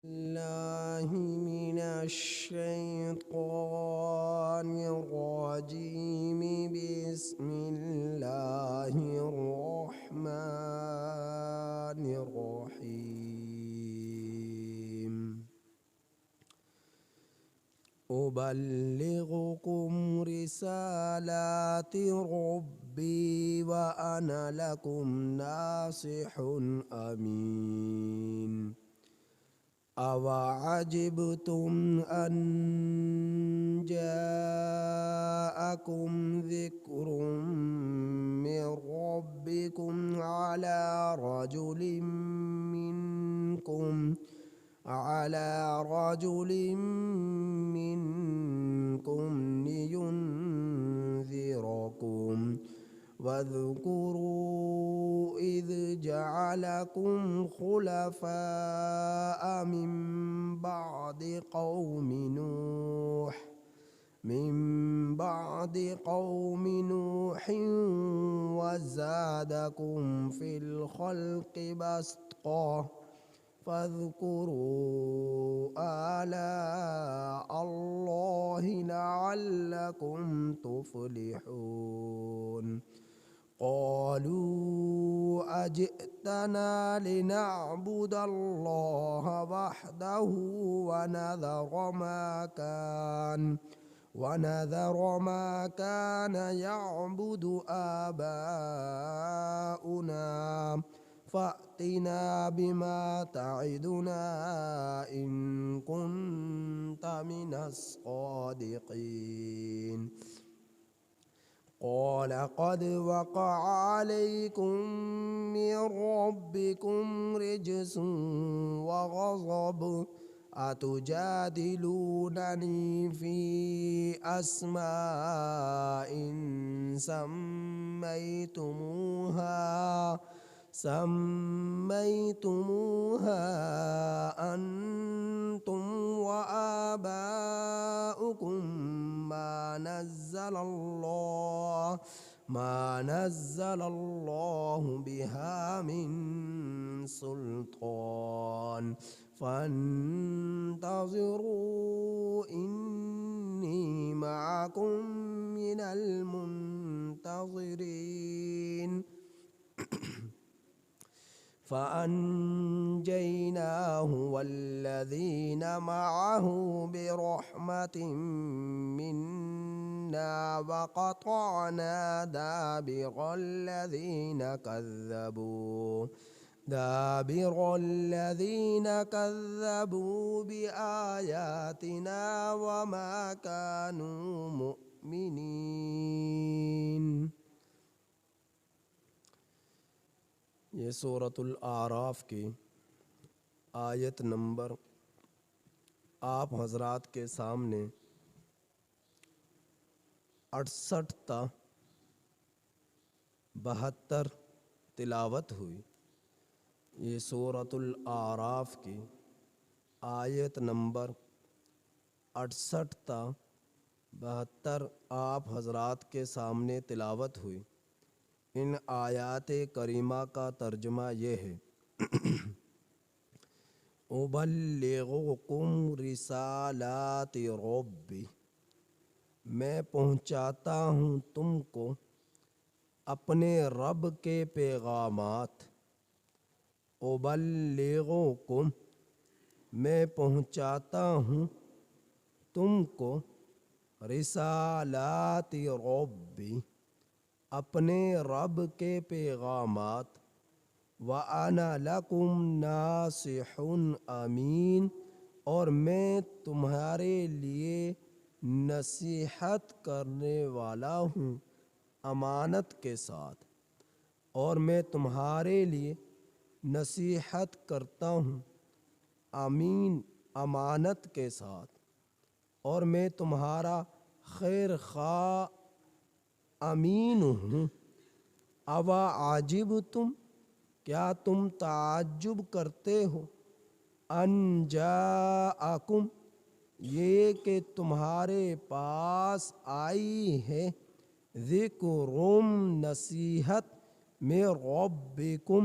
الله من الشيطان الرجيم. بسم الله الرحمن الرحيم. أبلغكم رسالات ربي وأنا لكم ناصح أمين. أوعجبتم أن جاءكم ذكر من ربكم على رجل منكم لينذركم واذكروا إذ جعلكم خلفاء من بعد قوم نوح وزادكم في الخلق بسطة فاذكروا آلاء الله لعلكم تفلحون. قالوا أجئتنا لنعبد الله وحده ونذر ما كان يعبد آباؤنا فأتنا بما تعدنا إن كنت من الصادقين. قال قد وقع عليكم من ربكم رجس وغضب أتجادلونني في أسماء سميتموها أنتم وآباؤكم ما نزل الله بها من سلطان فانتظروا إني معكم من المنتظرين. فأنجيناه والذين معه برحمة منا وقطعنا دابر الذين كذبوا بآياتنا وما كانوا مؤمنين. یہ سورۃ الاعراف کی آیت نمبر آپ حضرات کے سامنے 68 تا 72 تلاوت ہوئی. یہ سورۃ الاعراف کی آیت نمبر 68 تا 72 آپ حضرات کے سامنے تلاوت ہوئی. ان آیات کریمہ کا ترجمہ یہ ہے: ابلغکم رسالات ربی، میں پہنچاتا ہوں تم کو اپنے رب کے پیغامات. ابلغکم، میں پہنچاتا ہوں تم کو رسالات ربی، اپنے رب کے پیغامات. وَأَنَا لَكُمْ نَاصِحٌ أَمِينٌ، اور میں تمہارے لیے نصیحت کرنے والا ہوں امانت کے ساتھ. اور میں تمہارے لیے نصیحت کرتا ہوں امین، امانت کے ساتھ. اور میں تمہارا خیر خواہ امین ہوں. اَوَعَجِبْتُمْ، کیا تم تعجب کرتے ہو، ان جاءکم، یہ کہ تمہارے پاس آئی ہے، ذکرم، نصیحت، من ربکم،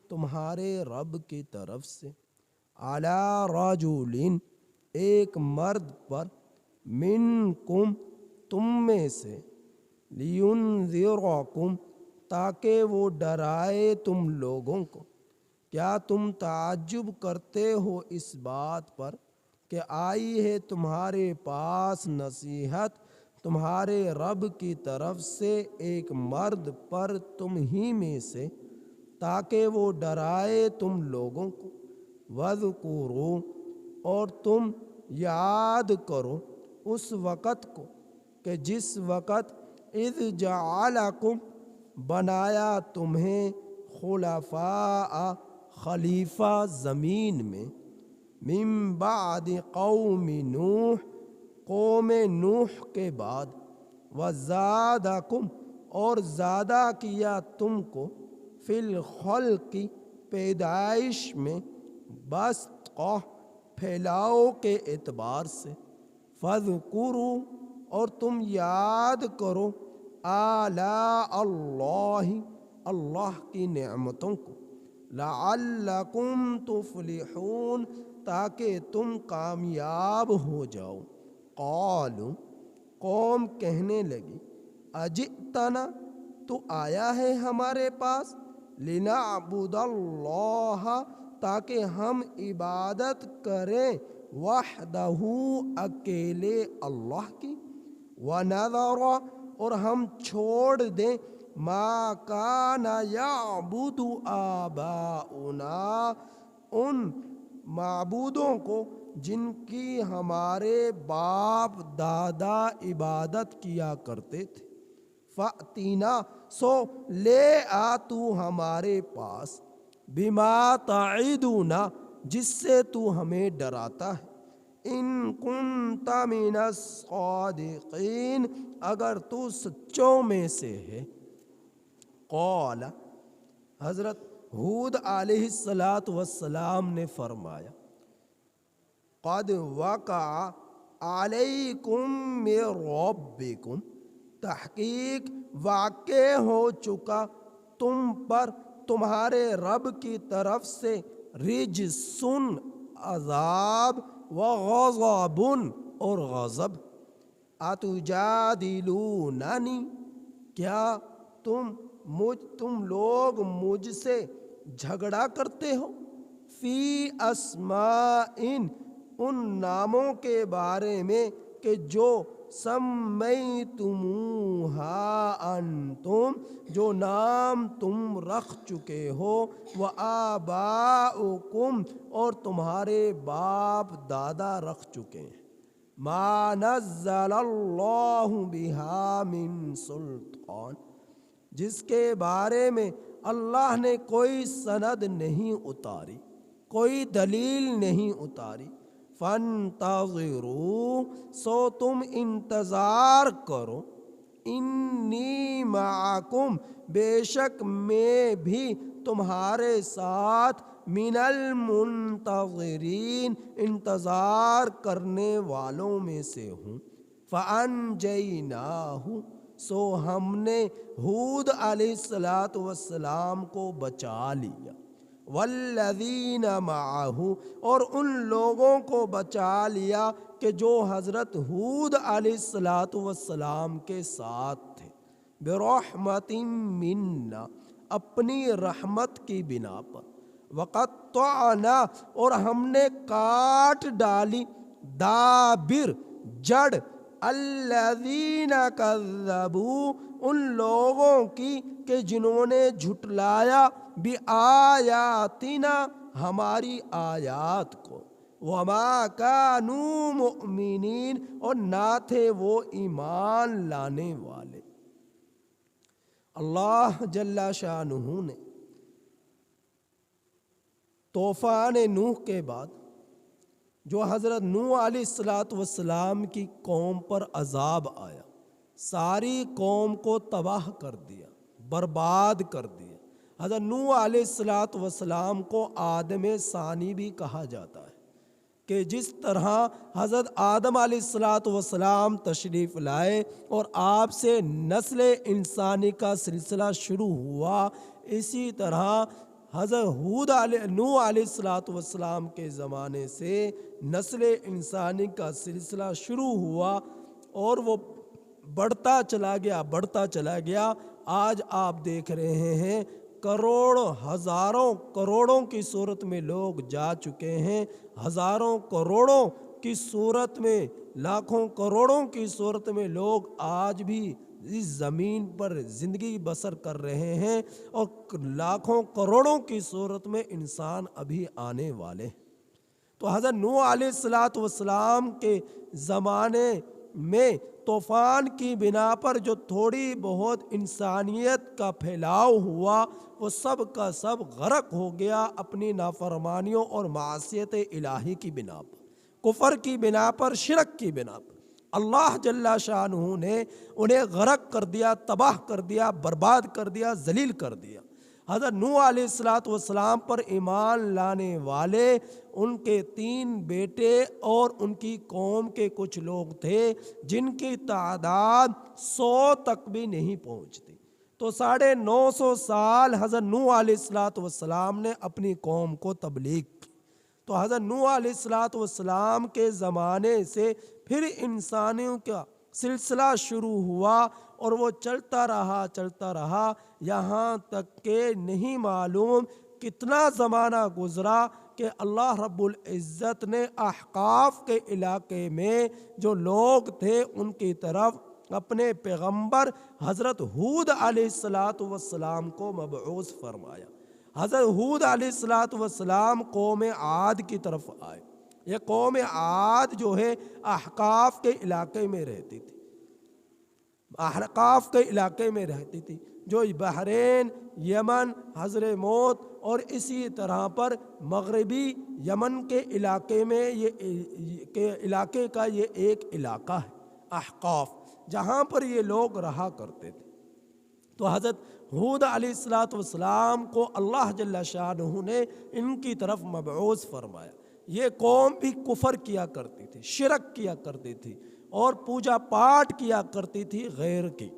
تمہارے رب کی طرف سے. علی رجل ایک مرد پر منکم تم میں سے لینذرکم تاکہ وہ ڈرائے تم لوگوں کو۔ کیا تم تعجب کرتے ہو اس بات پر کہ آئی ہے تمہارے پاس نصیحت تمہارے رب کی طرف سے ایک مرد پر تم ہی میں سے، تاکہ وہ ڈرائے تم لوگوں کو۔ وَاذْکُرُوا اور تم یاد کرو اس وقت کو کہ جس وقت اذ جعلکم بنایا تمہیں خلفاء خلیفہ زمین میں، من بعد قوم نوح قوم نوح کے بعد، وزادکم اور زیادہ کیا تم کو فی الخلق پیدائش میں، بسطہ پھیلاؤ کے اعتبار سے، فاذکروا اور تم یاد کرو آلاء اللہ اللہ کی نعمتوں کو، لعلکم تفلحون تاکہ تم کامیاب ہو جاؤ۔ قالوا قوم کہنے لگی اجئتنا تو آیا ہے ہمارے پاس، لنعبد اللہ تاکہ ہم عبادت کریں، وحدہ اکیلے اللہ کی، ونذر اور ہم چھوڑ دیں ما کان یعبد آباؤنا ان معبودوں کو جن کی ہمارے باپ دادا عبادت کیا کرتے تھے۔ فأتینا سو لے آ تو ہمارے پاس، بما تعدنا جس سے تو ہمیں ڈراتا ہے، ان کنت من الصادقین اگر تو سچوں میں سے ہے۔ قال حضرت ہود علیہ السلام نے فرمایا قد وقع علیکم من ربکم تحقیق واقع ہو چکا تم پر تمہارے رب کی طرف سے، رجسن عذاب، وغضب اور غضب۔ اتجادلوننی کیا تم لوگ مجھ سے جھگڑا کرتے ہو، فی اسماء ان ناموں کے بارے میں کہ جو سمیتموہا انتم جو نام تم رکھ چکے ہو، وآباؤکم اور تمہارے باپ دادا رکھ چکے ہیں، ما نزل اللہ بہا من سلطان جس کے بارے میں اللہ نے کوئی سند نہیں اتاری، کوئی دلیل نہیں اتاری۔ فانتظروا سو تم انتظار کرو، انی معکم بے شک میں بھی تمہارے ساتھ، من المنتظرین انتظار کرنے والوں میں سے ہوں۔ فانجیناہ سو ہم نے ہود علیہ السلام کو بچا لیا، والذین معہ اور ان لوگوں کو بچا لیا کہ جو حضرت ہود علیہ السلام کے ساتھ تھے، برحمت منا اپنی رحمت کی بنا پر، وقطعنا اور ہم نے کاٹ ڈالی، دابر جڑ، الذین کذبوا ان لوگوں کی کہ جنہوں نے جھٹلایا، بآیاتنا ہماری آیات کو، وما کانوا مؤمنین اور نہ تھے وہ ایمان لانے والے۔ اللہ جل شانہ نے طوفان نوح کے بعد جو حضرت نوح علیہ السلام کی قوم پر عذاب آیا، ساری قوم کو تباہ کر دیا، برباد کر دیا۔ حضرت نوح علیہ السلام کو آدم ثانی بھی کہا جاتا ہے کہ جس طرح حضرت آدم علیہ السلام تشریف لائے اور آپ سے نسل انسانی کا سلسلہ شروع ہوا، اسی طرح حضرت نوح علیہ السلام کے زمانے سے نسل انسانی کا سلسلہ شروع ہوا اور وہ بڑھتا چلا گیا. آج آپ دیکھ رہے ہیں کروڑوں ہزاروں کروڑوں کی صورت میں لوگ جا چکے ہیں، ہزاروں کروڑوں کی صورت میں، لاکھوں کروڑوں کی صورت میں لوگ آج بھی اس زمین پر زندگی بسر کر رہے ہیں، اور لاکھوں کروڑوں کی صورت میں انسان ابھی آنے والے ہیں. تو حضرت نوح علیہ السلام کے زمانے میں طوفان کی بنا پر جو تھوڑی بہت انسانیت کا پھیلاؤ ہوا وہ سب کا سب غرق ہو گیا اپنی نافرمانیوں اور معصیت الہی کی بنا پر، کفر کی بنا پر، شرک کی بنا پر. اللہ جل شانہ نے انہیں غرق کر دیا، تباہ کر دیا، برباد کر دیا، ذلیل کر دیا. حضرت نوح علیہ السلام پر ایمان لانے والے ان کے 3 بیٹے اور ان کی قوم کے کچھ لوگ تھے جن کی تعداد 100 تک بھی نہیں پہنچتی. تو 950 سال حضرت نوح علیہ السلام نے اپنی قوم کو تبلیغ کی. تو حضرت نوح علیہ السلام کے زمانے سے پھر انسانیوں کا سلسلہ شروع ہوا اور وہ چلتا رہا یہاں تک کہ نہیں معلوم کتنا زمانہ گزرا کہ اللہ رب العزت نے احقاف کے علاقے میں جو لوگ تھے ان کی طرف اپنے پیغمبر حضرت ہود علیہ السلام کو مبعوث فرمایا. حضرت ہود علیہ السلام قوم عاد کی طرف آئے. یہ قوم عاد جو ہے احقاف کے علاقے میں رہتی تھی، احقاف کے علاقے میں رہتی تھی جو بحرین، یمن، حضر موت اور اسی طرح پر مغربی یمن کے علاقے میں علاقے کا یہ ایک علاقہ ہے احقاف، جہاں پر یہ لوگ رہا کرتے تھے. تو حضرت ہود علیہ السلام کو اللہ جل شانہ نے ان کی طرف مبعوث فرمایا. یہ قوم بھی کفر کیا کرتی تھی، شرک کیا کرتی تھی اور پوجا پاٹ کیا کرتی تھی غیر کی.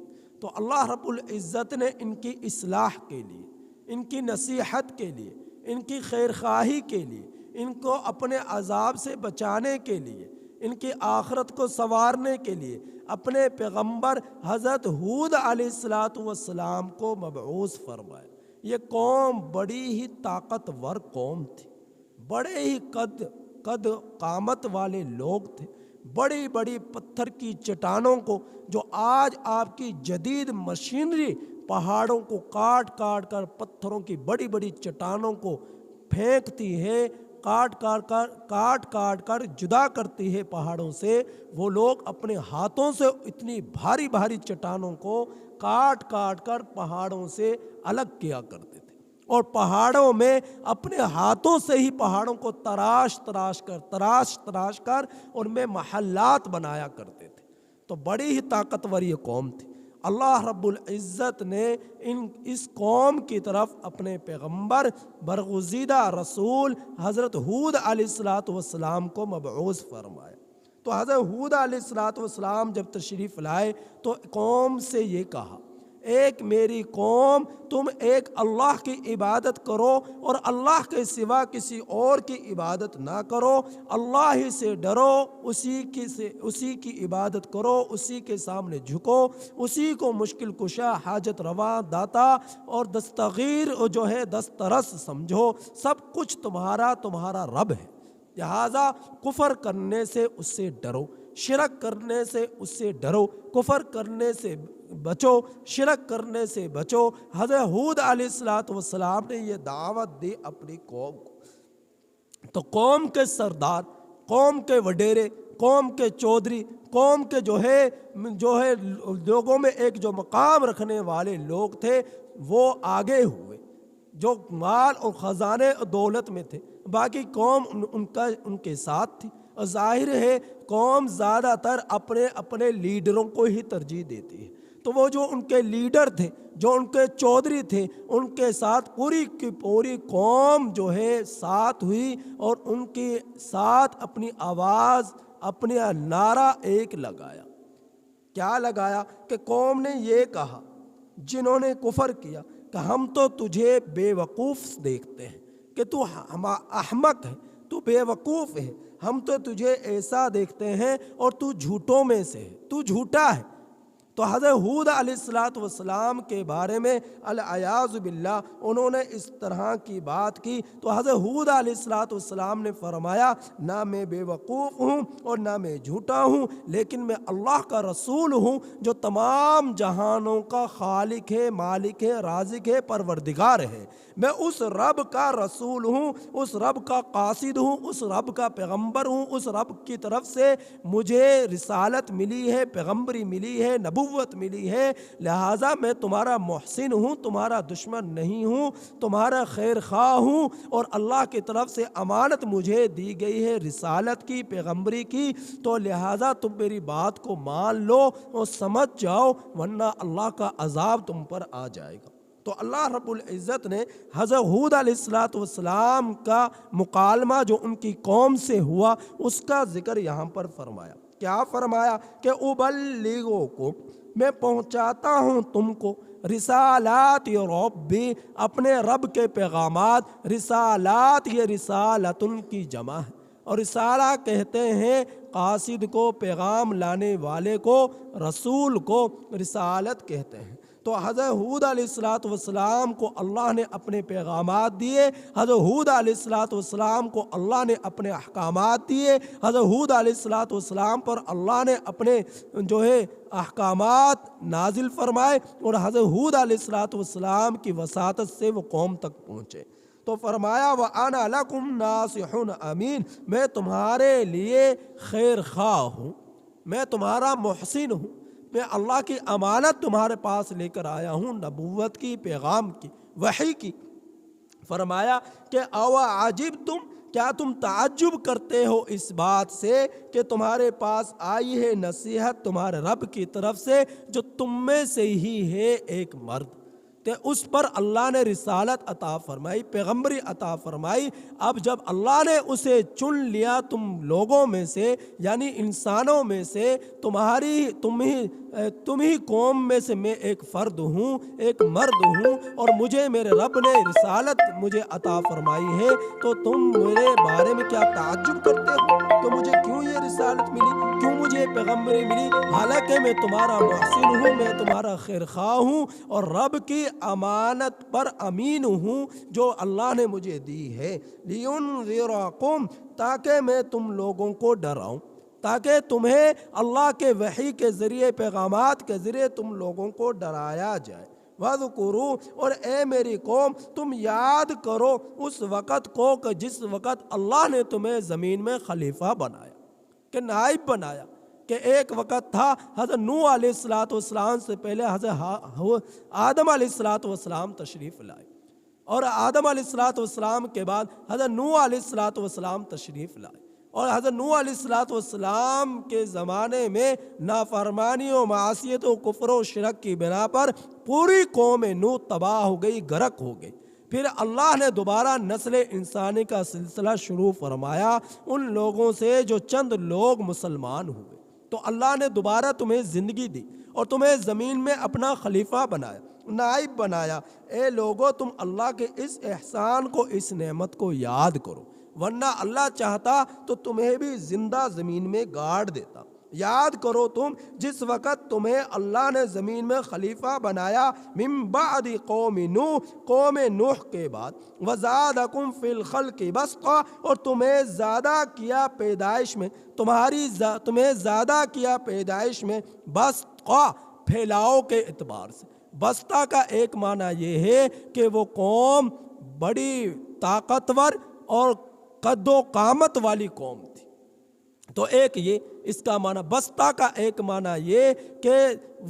تو اللہ رب العزت نے ان کی اصلاح کے لیے، ان کی نصیحت کے لیے، ان کی خیر خواہی کے لیے، ان کو اپنے عذاب سے بچانے کے لیے، ان کی آخرت کو سنوارنے کے لیے اپنے پیغمبر حضرت ہود علیہ السلام کو مبعوث فرمایا. یہ قوم بڑی ہی طاقتور قوم تھی، بڑے ہی قد قامت والے لوگ تھے. بڑی بڑی پتھر کی چٹانوں کو جو آج آپ کی جدید مشینری پہاڑوں کو کاٹ کر پتھروں کی بڑی بڑی چٹانوں کو پھینکتی ہے، کاٹ کر جدا کرتی ہے پہاڑوں سے، وہ لوگ اپنے ہاتھوں سے اتنی بھاری بھاری چٹانوں کو کاٹ کر پہاڑوں سے الگ کیا کرتے تھے، اور پہاڑوں میں اپنے ہاتھوں سے ہی پہاڑوں کو تراش کر ان میں محلات بنایا کرتے تھے. تو بڑی ہی طاقتور یہ قوم تھی. اللہ رب العزت نے اس قوم کی طرف اپنے پیغمبر برگزیدہ رسول حضرت ہود علیہ السلام کو مبعوث فرمایا. تو حضرت ہود علیہ السلام جب تشریف لائے تو قوم سے یہ کہا، ایک میری قوم تم ایک اللہ کی عبادت کرو اور اللہ کے سوا کسی اور کی عبادت نہ کرو، اللہ ہی سے ڈرو، اسی کی عبادت کرو، اسی کے سامنے جھکو، اسی کو مشکل کشا، حاجت رواں، داتا اور دستگیر جو ہے دسترس سمجھو، سب کچھ تمہارا رب ہے. لہذا کفر کرنے سے اس سے ڈرو، شرک کرنے سے اس سے ڈرو، کفر کرنے سے بچو، شرک کرنے سے بچو. حضرت ہود علیہ السلام نے یہ دعوت دی اپنی قوم کو. تو قوم کے سردار، قوم کے وڈیرے، قوم کے چودھری، قوم کے جو ہے لوگوں میں ایک جو مقام رکھنے والے لوگ تھے وہ آگے ہوئے، جو مال اور خزانے اور دولت میں تھے. باقی قوم ان کے ساتھ تھی. اور ظاہر ہے قوم زیادہ تر اپنے لیڈروں کو ہی ترجیح دیتی ہے. تو وہ جو ان کے لیڈر تھے، جو ان کے چودھری تھے، ان کے ساتھ پوری کی پوری قوم جو ہے ساتھ ہوئی اور ان کے ساتھ اپنی آواز، اپنے نعرہ ایک لگایا. کیا لگایا کہ قوم نے یہ کہا، جنہوں نے کفر کیا، کہ ہم تو تجھے بے وقوف دیکھتے ہیں کہ تو احمق ہے، تو بے وقوف ہے، ہم تو تجھے ایسا دیکھتے ہیں اور تو جھوٹوں میں سے ہے، تو جھوٹا ہے۔ تو حضرت ہود علیہ السلام کے بارے میں العیاذ باللہ انہوں نے اس طرح کی بات کی، تو حضرت ہود علیہ السلام نے فرمایا نہ میں بے وقوف ہوں اور نہ میں جھوٹا ہوں، لیکن میں اللہ کا رسول ہوں جو تمام جہانوں کا خالق ہے، مالک ہے، رازق ہے، پروردگار ہے۔ میں اس رب کا رسول ہوں، اس رب کا قاصد ہوں، اس رب کا پیغمبر ہوں، اس رب کی طرف سے مجھے رسالت ملی ہے، پیغمبری ملی ہے، نبوت ملی ہے، لہٰذا میں تمہارا محسن ہوں، تمہارا دشمن نہیں ہوں، تمہارا خیر خواہ ہوں، اور اللہ کی طرف سے امانت مجھے دی گئی ہے رسالت کی، پیغمبری کی، تو لہٰذا تم میری بات کو مان لو اور سمجھ جاؤ، ورنہ اللہ کا عذاب تم پر آ جائے گا۔ تو اللہ رب العزت نے حضرت ہود علیہ السلام کا مکالمہ جو ان کی قوم سے ہوا اس کا ذکر یہاں پر فرمایا۔ کیا فرمایا کہ ابلغکم، میں پہنچاتا ہوں تم کو رسالات ربی، اپنے رب کے پیغامات۔ رسالات یہ رسالتن کی جمع ہے، اور رسالہ کہتے ہیں قاصد کو، پیغام لانے والے کو، رسول کو رسالت کہتے ہیں۔ تو حضرت ہود علیہ السلام کو اللہ نے اپنے پیغامات دیے، حضرت ہود علیہ السلام کو اللہ نے اپنے احکامات دیے، حضرت ہود علیہ السلام پر اللہ نے اپنے احکامات نازل فرمائے، اور حضرت ہود علیہ السلام کی وساطت سے وہ قوم تک پہنچے۔ تو فرمایا وَأَنَا لَكُمْ نَاصِحٌ امین، میں تمہارے لیے خیر خواہ ہوں، میں تمہارا محسن ہوں، میں اللہ کی امانت تمہارے پاس لے کر آیا ہوں، نبوت کی، پیغام کی، وحی کی۔ فرمایا کہ او عجبتم، کیا تم تعجب کرتے ہو اس بات سے کہ تمہارے پاس آئی ہے نصیحت تمہارے رب کی طرف سے، جو تم میں سے ہی ہے ایک مرد، کہ اس پر اللہ نے رسالت عطا فرمائی، پیغمبری عطا فرمائی۔ اب جب اللہ نے اسے چن لیا تم لوگوں میں سے، یعنی انسانوں میں سے، تم ہی قوم میں سے میں ایک فرد ہوں، ایک مرد ہوں، اور مجھے میرے رب نے رسالت مجھے عطا فرمائی ہے، تو تم میرے بارے میں کیا تعجب کرتے ہو کہ مجھے کیوں یہ رسالت ملی، کیوں مجھے یہ پیغمبری ملی، حالانکہ میں تمہارا محسن ہوں، میں تمہارا خیر خواہ ہوں، اور رب کی امانت پر امین ہوں جو اللہ نے مجھے دی ہے۔ لِيُنذِرَكُمْ، تاکہ میں تم لوگوں کو ڈراؤں، تاکہ تمہیں اللہ کے وحی کے ذریعے، پیغامات کے ذریعے تم لوگوں کو ڈرایا جائے۔ وَاذْكُرُوا، اور اے میری قوم تم یاد کرو اس وقت کو کہ جس وقت اللہ نے تمہیں زمین میں خلیفہ بنایا، کہ نائب بنایا، کہ ایک وقت تھا حضرت نوح علیہ السلام سے پہلے حضرت آدم علیہ السلام تشریف لائے، اور آدم علیہ السلام کے بعد حضرت نوح علیہ السلام تشریف لائے، اور حضرت نوح علیہ السلام کے زمانے میں نافرمانی و معصیت و کفر و شرک کی بنا پر پوری قوم نوح تباہ ہو گئی، غرق ہو گئی۔ پھر اللہ نے دوبارہ نسل انسانی کا سلسلہ شروع فرمایا ان لوگوں سے جو چند لوگ مسلمان ہوئے، تو اللہ نے دوبارہ تمہیں زندگی دی اور تمہیں زمین میں اپنا خلیفہ بنایا، نائب بنایا۔ اے لوگو، تم اللہ کے اس احسان کو، اس نعمت کو یاد کرو، ورنہ اللہ چاہتا تو تمہیں بھی زندہ زمین میں گاڑ دیتا۔ یاد کرو تم جس وقت تمہیں اللہ نے زمین میں خلیفہ بنایا، من بعد قوم نوح، قوم نوح کے بعد، وزادکم فی الخلق بسطا، اور تمہیں زیادہ کیا پیدائش میں، تمہیں زیادہ کیا پیدائش میں، بسطا پھیلاؤ کے اعتبار سے۔ بسطا کا ایک معنی یہ ہے کہ وہ قوم بڑی طاقتور اور قد و قامت والی قوم تھی، تو ایک یہ اس کا معنی۔ بسطہ کا ایک معنی یہ کہ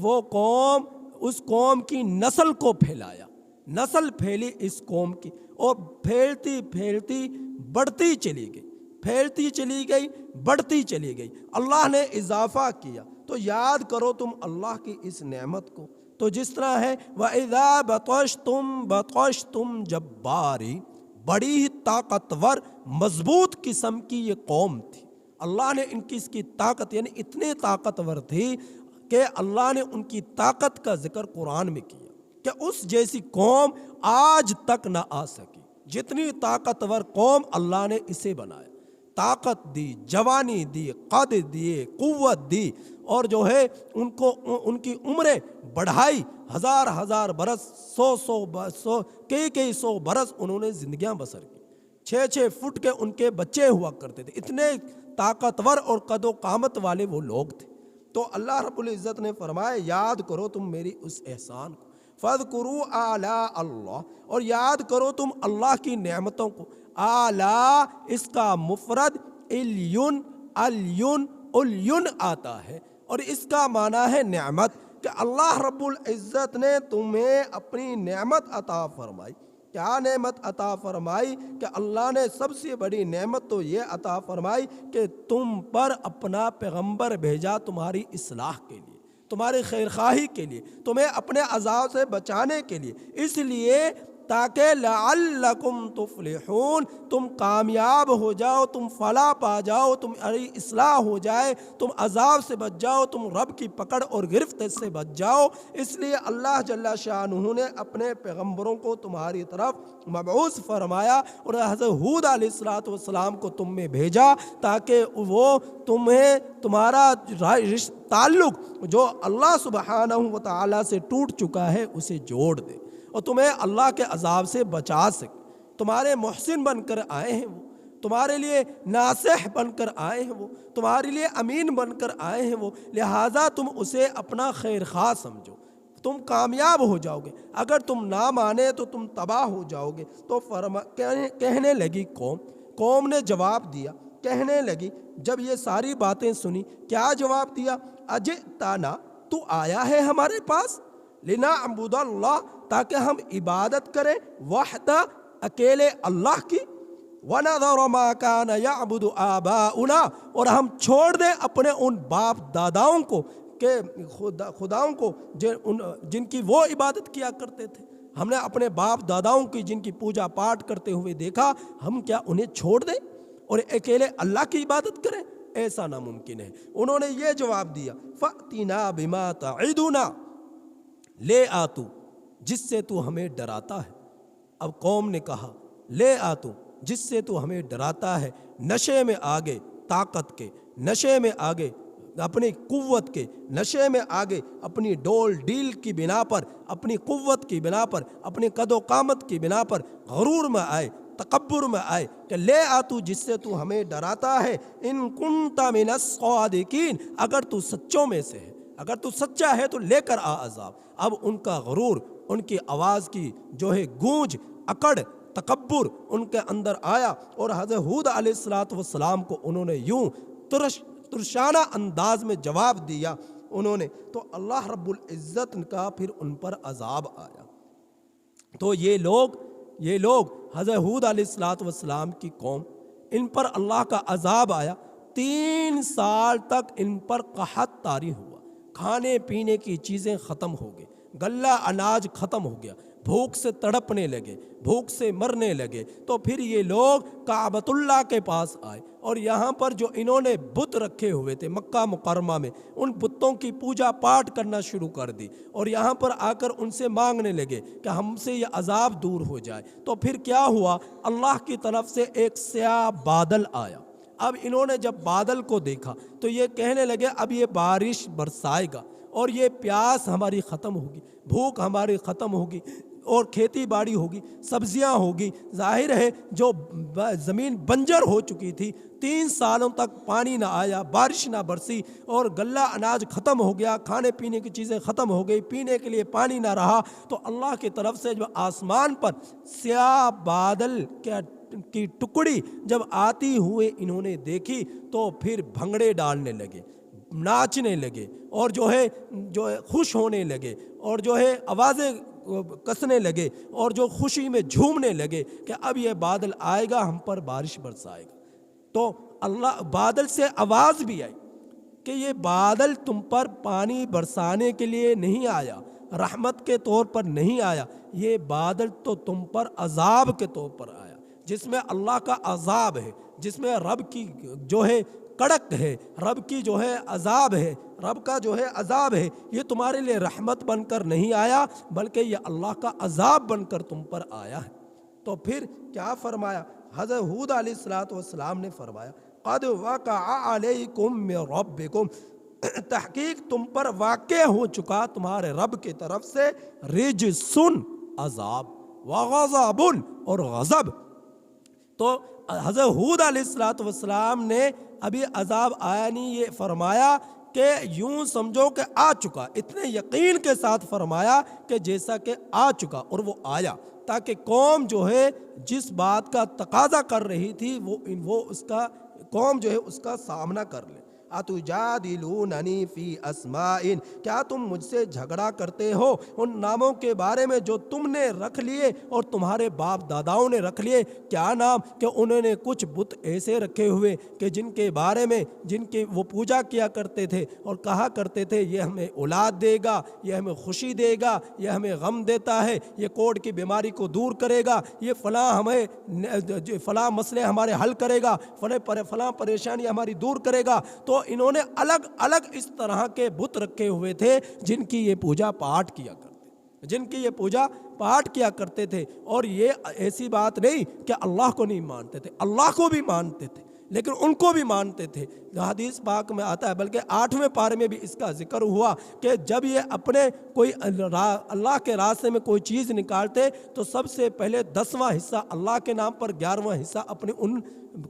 وہ قوم، اس قوم کی نسل کو پھیلایا، نسل پھیلی اس قوم کی، اور پھیلتی پھیلتی بڑھتی چلی گئی، پھیلتی چلی گئی، بڑھتی چلی گئی، اللہ نے اضافہ کیا۔ تو یاد کرو تم اللہ کی اس نعمت کو۔ تو جس طرح ہے وَإِذَا بَطَشْتُمْ بَطَشْتُمْ جَبَّارِينَ، بڑی ہی طاقتور مضبوط قسم کی یہ قوم تھی۔ اللہ نے ان کی اس کی طاقت، یعنی اتنے طاقتور تھی کہ اللہ نے ان کی طاقت کا ذکر قرآن میں کیا کہ اس جیسی قوم آج تک نہ آ سکی۔ جتنی طاقتور قوم اللہ نے اسے بنایا، طاقت دی، جوانی دی، قد دیے، قوت دی، اور جو ہے ان کو ان کی عمریں بڑھائی، ہزار ہزار برس، سو کئی سو برس انہوں نے زندگیاں بسر کی۔ 6 فٹ کے ان کے بچے ہوا کرتے تھے، اتنے طاقتور اور قد و قامت والے وہ لوگ تھے۔ تو اللہ رب العزت نے فرمایا یاد کرو تم میری اس احسان کو، فَاذْكُرُوا آلاء اللہ، اور یاد کرو تم اللہ کی نعمتوں کو۔ آلاء اس کا مفرد الیون، الیون آتا ہے، اور اس کا معنی ہے نعمت، کہ اللہ رب العزت نے تمہیں اپنی نعمت عطا فرمائی۔ کیا نعمت عطا فرمائی؟ کہ اللہ نے سب سے بڑی نعمت تو یہ عطا فرمائی کہ تم پر اپنا پیغمبر بھیجا تمہاری اصلاح کے لیے، تمہاری خیرخواہی کے لیے، تمہیں اپنے عذاب سے بچانے کے لیے، اس لیے تاکہ لعلکم تفلحون، تم کامیاب ہو جاؤ، تم فلاح پا جاؤ، تمہاری اصلاح ہو جائے، تم عذاب سے بچ جاؤ، تم رب کی پکڑ اور گرفت سے بچ جاؤ۔ اس لیے اللہ جل شانہ نے اپنے پیغمبروں کو تمہاری طرف مبعوث فرمایا، اور حضرت ہود علیہ السلام کو تم میں بھیجا تاکہ وہ تمہیں تمہارا تعلق جو اللہ سبحانہ و تعالیٰ سے ٹوٹ چکا ہے اسے جوڑ دے، اور تمہیں اللہ کے عذاب سے بچا سکے۔ تمہارے محسن بن کر آئے ہیں وہ، تمہارے لیے ناصح بن کر آئے ہیں وہ، تمہارے لیے امین بن کر آئے ہیں وہ، لہٰذا تم اسے اپنا خیر خواہ سمجھو، تم کامیاب ہو جاؤ گے۔ اگر تم نہ مانے تو تم تباہ ہو جاؤ گے۔ تو کہنے لگی قوم نے جواب دیا، کہنے لگی جب یہ ساری باتیں سنی، کیا جواب دیا؟ اجئتنا، تو آیا ہے ہمارے پاس، لنعبد اللہ، تاکہ ہم عبادت کریں، وحدہ، اکیلے اللہ کی، وَنَذَرَ مَا كَانَ يَعْبُدُ آبَاؤُنَا، اور ہم چھوڑ دیں اپنے ان باپ داداؤں کو، کہ خداؤں کو جن کی وہ عبادت کیا کرتے تھے۔ ہم نے اپنے باپ داداؤں کی جن کی پوجا پاٹ کرتے ہوئے دیکھا، ہم کیا انہیں چھوڑ دیں اور اکیلے اللہ کی عبادت کریں؟ ایسا ناممکن ہے۔ انہوں نے یہ جواب دیا، فَأْتِنَا بِمَا تَعِدُنَا، لے آ تو جس سے تو ہمیں ڈراتا ہے۔ اب قوم نے کہا لے آ تو جس سے تو ہمیں ڈراتا ہے، نشے میں آگے، طاقت کے نشے میں آگے، اپنی قوت کے نشے میں آگے، اپنی ڈول ڈیل کی بنا پر، اپنی قوت کی بنا پر، اپنی قد و قامت کی بنا پر غرور میں آئے، تکبر میں آئے، کہ لے آ تو جس سے تو ہمیں ڈراتا ہے، ان کنت من الصادقین، اگر تو سچوں میں سے ہے، اگر تو سچا ہے تو لے کر آ عذاب۔ اب ان کا غرور، ان کی آواز کی جو ہے گونج، اکڑ، تکبر ان کے اندر آیا، اور حضرت ہود علیہ السلام کو انہوں نے یوں ترشانہ انداز میں جواب دیا انہوں نے، تو اللہ رب العزت کا پھر ان پر عذاب آیا۔ تو یہ لوگ حضرت ہود علیہ السلام کی قوم، ان پر اللہ کا عذاب آیا۔ 3 سال تک ان پر قحط طاری ہوا، کھانے پینے کی چیزیں ختم ہو گئی، غلہ اناج ختم ہو گیا، بھوک سے تڑپنے لگے، بھوک سے مرنے لگے۔ تو پھر یہ لوگ کعبۃ اللہ کے پاس آئے، اور یہاں پر جو انہوں نے بت رکھے ہوئے تھے مکہ مکرمہ میں، ان بتوں کی پوجا پاٹ کرنا شروع کر دی، اور یہاں پر آ کر ان سے مانگنے لگے کہ ہم سے یہ عذاب دور ہو جائے۔ تو پھر کیا ہوا؟ اللہ کی طرف سے ایک سیاہ بادل آیا۔ اب انہوں نے جب بادل کو دیکھا تو یہ کہنے لگے اب یہ بارش برسائے گا، اور یہ پیاس ہماری ختم ہوگی، بھوک ہماری ختم ہوگی، اور کھیتی باڑی ہوگی، سبزیاں ہوگی۔ ظاہر ہے جو زمین بنجر ہو چکی تھی، 3 سالوں تک پانی نہ آیا، بارش نہ برسی، اور غلہ اناج ختم ہو گیا، کھانے پینے کی چیزیں ختم ہو گئی، پینے کے لیے پانی نہ رہا، تو اللہ کی طرف سے جب آسمان پر سیاہ بادل کی ٹکڑی جب آتی ہوئے انہوں نے دیکھی، تو پھر بھنگڑے ڈالنے لگے، ناچنے لگے، اور جو ہے خوش ہونے لگے، اور جو ہے آوازیں کسنے لگے، اور جو خوشی میں جھومنے لگے کہ اب یہ بادل آئے گا، ہم پر بارش برسائے گا۔ تو اللہ بادل سے آواز بھی آئی کہ یہ بادل تم پر پانی برسانے کے لیے نہیں آیا، رحمت کے طور پر نہیں آیا، یہ بادل تو تم پر عذاب کے طور پر آیا، جس میں اللہ کا عذاب ہے، جس میں رب کی جو ہے کڑک ہے، رب کی جو ہے عذاب ہے، رب کا جو ہے عذاب ہے، یہ تمہارے لیے رحمت بن کر نہیں آیا بلکہ یہ اللہ کا عذاب بن کر تم پر آیا ہے۔ تو پھر کیا فرمایا؟ حضرت ہود علیہ السلام نے فرمایا قد وقع علیکم من ربکم، تحقیق تم پر واقع ہو چکا تمہارے رب کی طرف سے رجسن عذاب، وغضب اور غضب۔ تو حضرت ہود علیہ السلام نے ابھی عذاب آیا نہیں، یہ فرمایا کہ یوں سمجھو کہ آ چکا، اتنے یقین کے ساتھ فرمایا کہ جیسا کہ آ چکا، اور وہ آیا، تاکہ قوم جو ہے جس بات کا تقاضا کر رہی تھی وہ اس کا قوم جو ہے اس کا سامنا کر لے۔ اتجادلوننی فی اسماء، کیا تم مجھ سے جھگڑا کرتے ہو ان ناموں کے بارے میں جو تم نے رکھ لیے اور تمہارے باپ داداؤں نے رکھ لیے؟ کیا نام؟ کہ انہوں نے کچھ بت ایسے رکھے ہوئے کہ جن کے بارے میں جن کی وہ پوجا کیا کرتے تھے اور کہا کرتے تھے یہ ہمیں اولاد دے گا، یہ ہمیں خوشی دے گا، یہ ہمیں غم دیتا ہے، یہ کوڑ کی بیماری کو دور کرے گا، یہ فلاں ہمیں فلاں مسئلے ہمارے حل کرے گا، فلاں پریشانی ہماری دور کرے گا۔ تو انہوں نے الگ الگ اس طرح کے بت رکھے ہوئے تھے جن کی یہ پوجا پاٹ کیا کرتے تھے، اور یہ ایسی بات نہیں کہ اللہ کو نہیں مانتے تھے، اللہ کو بھی مانتے تھے لیکن ان کو بھی مانتے تھے۔ حدیث پاک میں آتا ہے، بلکہ 8ویں پارے میں بھی اس کا ذکر ہوا کہ جب یہ اپنے کوئی اللہ کے راستے میں کوئی چیز نکالتے تو سب سے پہلے 10واں حصہ اللہ کے نام پر، 11واں حصہ اپنے ان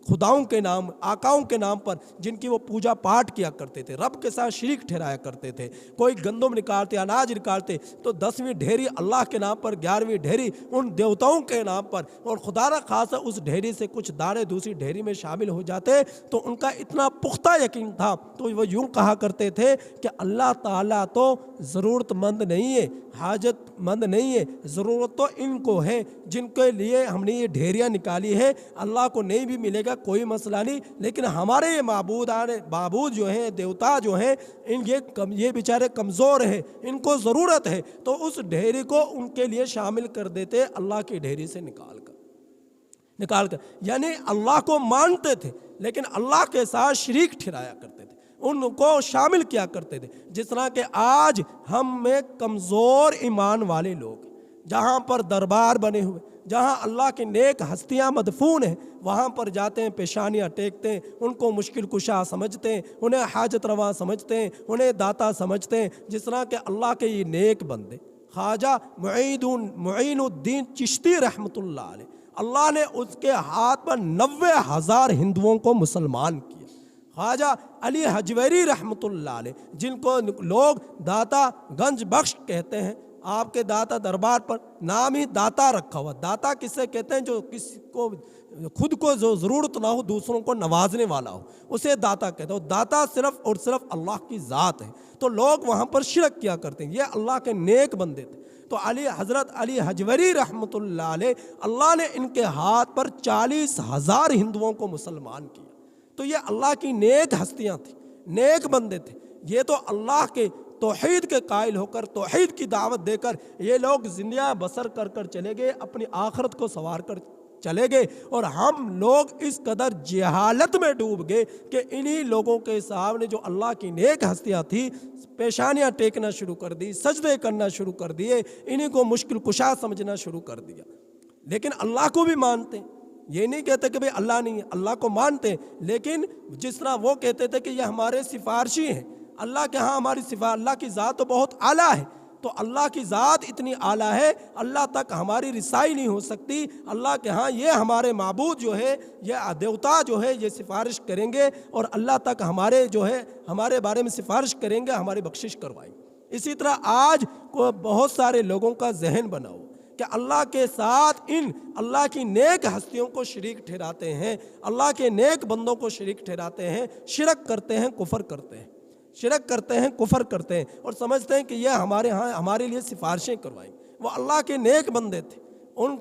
خداؤں کے نام، آقاؤں کے نام پر جن کی وہ پوجا پاٹ کیا کرتے تھے، رب کے ساتھ شریک ٹھہرایا کرتے تھے۔ کوئی گندم نکالتے، اناج نکالتے تو 10ویں ڈھیری اللہ کے نام پر، 11ویں ڈھیری ان دیوتاؤں کے نام پر، اور خدا را خاصا اس ڈھیری سے کچھ دانے دوسری ڈھیری میں شامل ہو جاتے۔ تو ان کا اتنا پختہ یقین تھا، تو وہ یوں کہا کرتے تھے کہ اللہ تعالیٰ تو ضرورت مند نہیں ہے، حاجت مند نہیں ہے، ضرورت تو ان کو ہے جن کے لیے ہم نے یہ ڈھیریاں نکالی ہے۔ اللہ کو نہیں بھی ملے گا کوئی مسئلہ نہیں، لیکن ہمارے یہ معبود جو ہیں، دیوتا جو ہیں، یہ بیچارے کمزور ہیں، ان کو ضرورت ہے، تو اس ڈھیری کو ان کے لیے شامل کر دیتے اللہ کی ڈھیری سے نکال کر، یعنی اللہ کو مانتے تھے لیکن اللہ کے ساتھ شریک ٹھہرایا کرتے تھے، ان کو شامل کیا کرتے تھے۔ جس طرح کہ آج ہم میں کمزور ایمان والے لوگ، جہاں پر دربار بنے ہوئے، جہاں اللہ کی نیک ہستیاں مدفون ہیں، وہاں پر جاتے ہیں، پیشانیاں ٹیکتے ہیں، ان کو مشکل کشا سمجھتے ہیں، انہیں حاجت روا سمجھتے ہیں، انہیں داتا سمجھتے ہیں۔ جس طرح کہ اللہ کے یہ نیک بندے، خواجہ معین الدین چشتی رحمۃ اللہ علیہ، اللہ نے اس کے ہاتھ پر 90,000 ہندوؤں کو مسلمان کیا۔ خواجہ علی حجویری رحمۃ اللہ علیہ، جن کو لوگ داتا گنج بخش کہتے ہیں، آپ کے داتا دربار پر نام ہی داتا رکھا ہوا۔ داتا کسے کہتے ہیں؟ جو کسی کو خود کو جو ضرورت نہ ہو، دوسروں کو نوازنے والا ہو، اسے داتا کہتے ہیں۔ داتا صرف اور صرف اللہ کی ذات ہے، تو لوگ وہاں پر شرک کیا کرتے ہیں۔ یہ اللہ کے نیک بندے تھے۔ تو حضرت علی حجویری رحمۃ اللہ علیہ، اللہ نے ان کے ہاتھ پر 40,000 ہندوؤں کو مسلمان کیا۔ تو یہ اللہ کی نیک ہستیاں تھیں، نیک بندے تھے۔ یہ تو اللہ کے توحید کے قائل ہو کر، توحید کی دعوت دے کر یہ لوگ زندگیاں بسر کر چلے گئے، اپنی آخرت کو سنوار کر چلے گئے، اور ہم لوگ اس قدر جہالت میں ڈوب گئے کہ انہی لوگوں کے سامنے جو اللہ کی نیک ہستیاں تھیں، پیشانیاں ٹیکنا شروع کر دی، سجدے کرنا شروع کر دیے، انہی کو مشکل کشا سمجھنا شروع کر دیا۔ لیکن اللہ کو بھی مانتے، یہ نہیں کہتے کہ بھئی اللہ نہیں ہے، اللہ کو مانتے، لیکن جس طرح وہ کہتے تھے کہ یہ ہمارے سفارشی ہیں، اللہ کے ہاں ہماری اللہ کی ذات تو بہت اعلیٰ ہے، تو اللہ کی ذات اتنی اعلیٰ ہے، اللہ تک ہماری رسائی نہیں ہو سکتی، اللہ کے ہاں یہ ہمارے معبود جو ہے، یہ دیوتا جو ہے، یہ سفارش کریں گے اور اللہ تک ہمارے بارے میں سفارش کریں گے، ہماری بخشش کروائیں گے۔ اسی طرح آج کو بہت سارے لوگوں کا ذہن بنا ہو کہ اللہ کے ساتھ ان اللہ کی نیک ہستیوں کو شریک ٹھہراتے ہیں، اللہ کے نیک بندوں کو شریک ٹھہراتے ہیں، شرک کرتے ہیں، کفر کرتے ہیں، شرک کرتے ہیں، کفر کرتے ہیں، اور سمجھتے ہیں کہ یہ ہمارے لیے سفارشیں کروائیں۔ وہ اللہ کے نیک بندے تھے،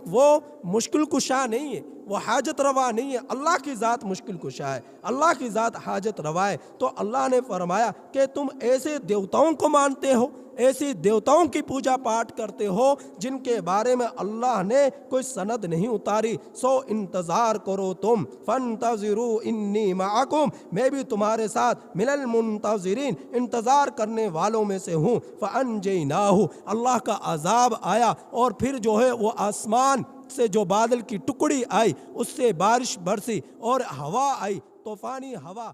وہ مشکل کشا نہیں ہے، وہ حاجت روا نہیں ہے، اللہ کی ذات مشکل کشا ہے، اللہ کی ذات حاجت روا ہے۔ تو اللہ نے فرمایا کہ تم ایسے دیوتاؤں کو مانتے ہو، ایسی دیوتاؤں کی پوجا پاٹ کرتے ہو جن کے بارے میں اللہ نے کوئی سند نہیں اتاری، سو انتظار کرو تم، فانتظروا انی معکم، میں بھی تمہارے ساتھ من المنتظرین، انتظار کرنے والوں میں سے ہوں۔ فانجیناہ، اللہ کا عذاب آیا اور پھر جو ہے وہ آسمان سے جو بادل کی ٹکڑی آئی اس سے بارش برسی اور ہوا آئی، طوفانی ہوا